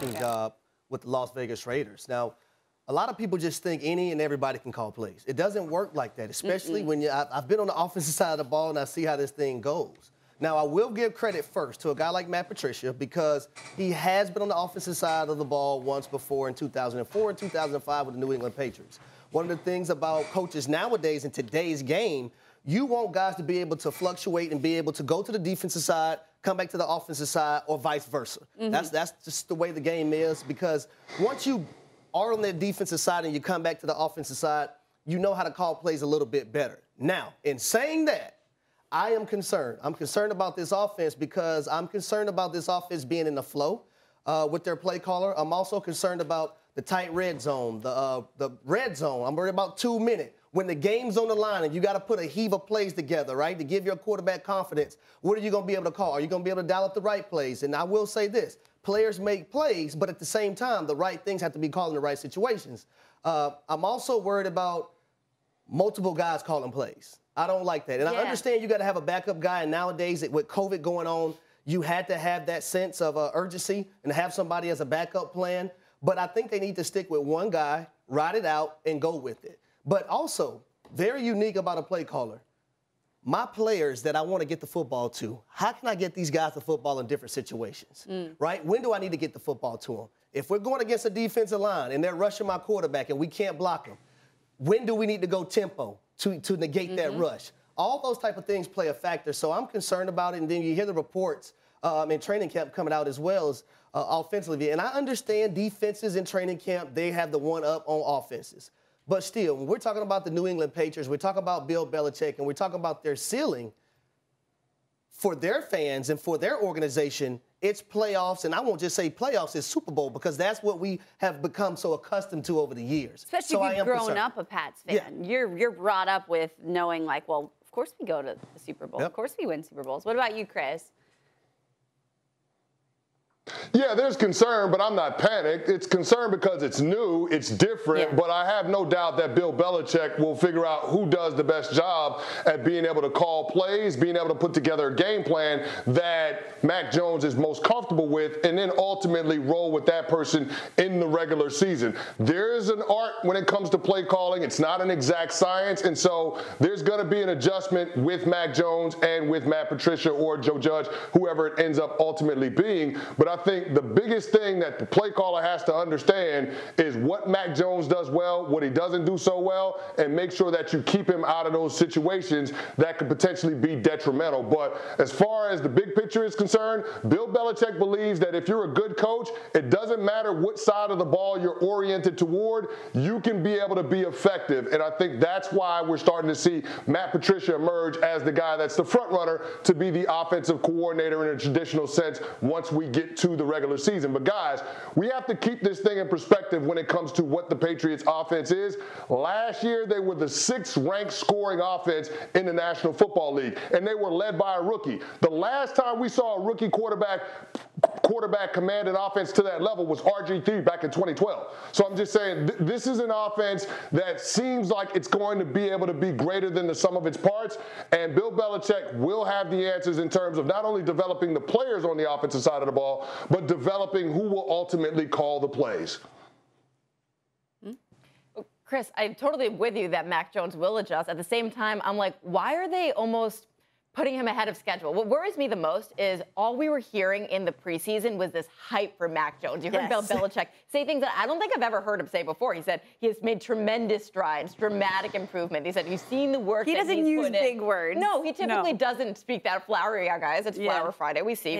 job with the Las Vegas Raiders. Now, a lot of people just think any and everybody can call plays. It doesn't work like that, especially when I've been on the offensive side of the ball and I see how this thing goes. Now, I will give credit first to a guy like Matt Patricia because he has been on the offensive side of the ball once before in 2004 and 2005 with the New England Patriots. One of the things about coaches nowadays in today's game, you want guys to be able to fluctuate and be able to go to the defensive side, come back to the offensive side, or vice versa. That's just the way the game is because once you are on the defensive side and you come back to the offensive side, you know how to call plays a little bit better. Now, in saying that, I am concerned. I'm concerned about this offense because I'm concerned about this offense being in the flow with their play caller. I'm also concerned about the tight red zone, the red zone. I'm worried about 2 minutes. When the game's on the line and you got to put a heave of plays together, right, to give your quarterback confidence, what are you going to be able to call? Are you going to be able to dial up the right plays? And I will say this. Players make plays, but at the same time, the right things have to be called in the right situations. I'm also worried about multiple guys calling plays. I don't like that. And I understand you got to have a backup guy, and nowadays with COVID going on, you had to have that sense of urgency and have somebody as a backup plan. But I think they need to stick with one guy, ride it out, and go with it. But also, very unique about a play caller, my players that I want to get the football to, how can I get these guys the football in different situations, right? When do I need to get the football to them? If we're going against a defensive line and they're rushing my quarterback and we can't block them, when do we need to go tempo to negate that rush? All those type of things play a factor, so I'm concerned about it. And then you hear the reports in training camp coming out as well as offensively. And I understand defenses in training camp, they have the one-up on offenses. But still, when we're talking about the New England Patriots, we're talking about Bill Belichick, and we're talking about their ceiling for their fans and for their organization, it's playoffs. And I won't just say playoffs, it's Super Bowl, because that's what we have become so accustomed to over the years. Especially if you've grown up a Pats fan. You're brought up with knowing, like, well, of course we go to the Super Bowl. Of course we win Super Bowls. What about you, Chris? Yeah, there's concern, but I'm not panicked. It's concern because it's new, it's different, but I have no doubt that Bill Belichick will figure out who does the best job at being able to call plays, being able to put together a game plan that Mac Jones is most comfortable with, and then ultimately roll with that person in the regular season. There is an art when it comes to play calling. It's not an exact science, and so there's going to be an adjustment with Mac Jones and with Matt Patricia or Joe Judge, whoever it ends up ultimately being. But I think the biggest thing that the play caller has to understand is what Mac Jones does well, what he doesn't do so well, and make sure that you keep him out of those situations that could potentially be detrimental. But as far as the big picture is concerned, Bill Belichick believes that if you're a good coach, it doesn't matter what side of the ball you're oriented toward, you can be able to be effective. And I think that's why we're starting to see Matt Patricia emerge as the guy that's the front runner to be the offensive coordinator in a traditional sense once we get to the regular season. But guys, we have to keep this thing in perspective when it comes to what the Patriots offense is. Last year, they were the 6th ranked scoring offense in the National Football League, and they were led by a rookie. The last time we saw a rookie quarterback command an offense to that level was RG3 back in 2012. So I'm just saying, this is an offense that seems like it's going to be able to be greater than the sum of its parts, and Bill Belichick will have the answers in terms of not only developing the players on the offensive side of the ball, but developing who will ultimately call the plays. Chris, I'm totally with you that Mac Jones will adjust. At the same time, I'm like, why are they almost putting him ahead of schedule? What worries me the most is all we were hearing in the preseason was this hype for Mac Jones. You heard Bill Belichick say things that I don't think I've ever heard him say before. He said he has made tremendous strides, dramatic improvement. He said, you've seen the work that he's put in. He doesn't use big words. No, he typically doesn't speak that flowery, guys. It's Flower Friday. We see.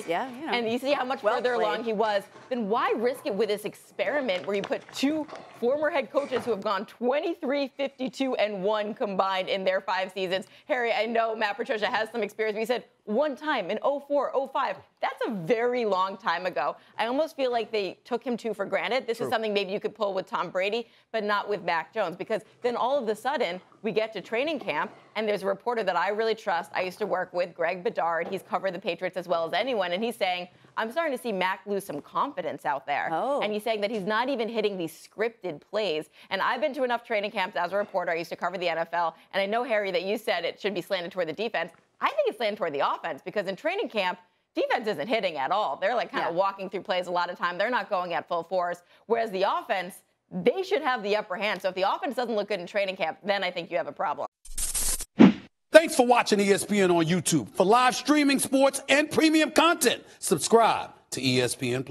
Yeah, you know. And you see how much further along he was. Then why risk it with this experiment where you put 2 former head coaches who have gone 23, 52, and 1 combined in their 5 seasons? Harry, I know Matt Patricia has some experience. We said one time in 04, 05. That's a very long time ago. I almost feel like they took him too for granted. This is something maybe you could pull with Tom Brady, but not with Mac Jones, because then all of a sudden we get to training camp and there's a reporter that I really trust. I used to work with, Greg Bedard. He's covered the Patriots as well as anyone, and he's saying, I'm starting to see Mac lose some confidence out there. And he's saying that he's not even hitting these scripted plays. And I've been to enough training camps as a reporter. I used to cover the NFL. And I know, Harry, that you said it should be slanted toward the defense. I think it's slanted toward the offense because in training camp, defense isn't hitting at all. They're like kind of walking through plays a lot of time. They're not going at full force. Whereas the offense, they should have the upper hand. So if the offense doesn't look good in training camp, then I think you have a problem. Thanks for watching ESPN on YouTube. For live streaming, sports, and premium content, subscribe to ESPN+.